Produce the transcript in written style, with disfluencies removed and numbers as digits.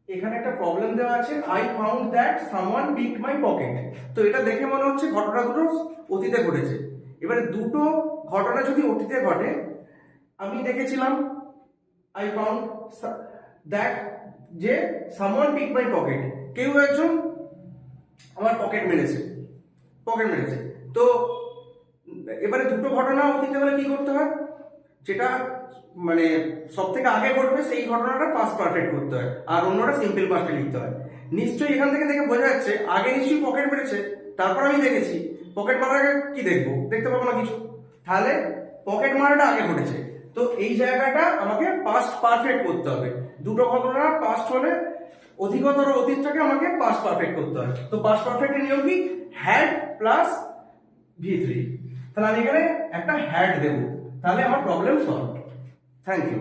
এখানে একটা প্রবলেম দেওয়া আছে, I found that someone picked my pocket. তো এটা দেখে মনে হচ্ছে ঘটনা দুটো অতীতে ঘটেছে। এবারে দুটো ঘটনা যদি অতীতে ঘটে, আমি দেখেছিলাম আই ফাউন্ড দ্যাট যে সামওয়ান পিকড মাই পকেট, কেউ একজন আমার পকেট মেরেছে। তো এবারে দুটো ঘটনা অতীতে হলে কি করতে হয়, যেটা মানে সব থেকে আগে ঘটবে সেই ঘটনাটা পাস্ট পারফেক্ট করতে হয়, আর অন্যটা সিম্পল পাস্টে লিখতে হয়। নিশ্চয়ই এখান থেকে দেখে বোঝা যাচ্ছে আগে নিশ্চয়ই পকেট মেরেছে, তারপর আমি দেখেছি। পকেট মারার আগে কি দেখবো? দেখতে পাবো না কিছু। তাহলে পকেট মারাটা আগে ঘটেছে। তো এই জায়গাটা আমাকে পাস্ট পারফেক্ট করতে হবে। দুটো ঘটনা পাস্ট হলে অধিকতর অতীতটাকে আমাকে পাস্ট পারফেক্ট করতে হয়। তো পাস্ট পারফেক্টের নিয়ম কি? Had plus V3। তাহলে আমি এখানে একটা হ্যাড দেবো, তাহলে আমার প্রবলেম সলভ। Thank you.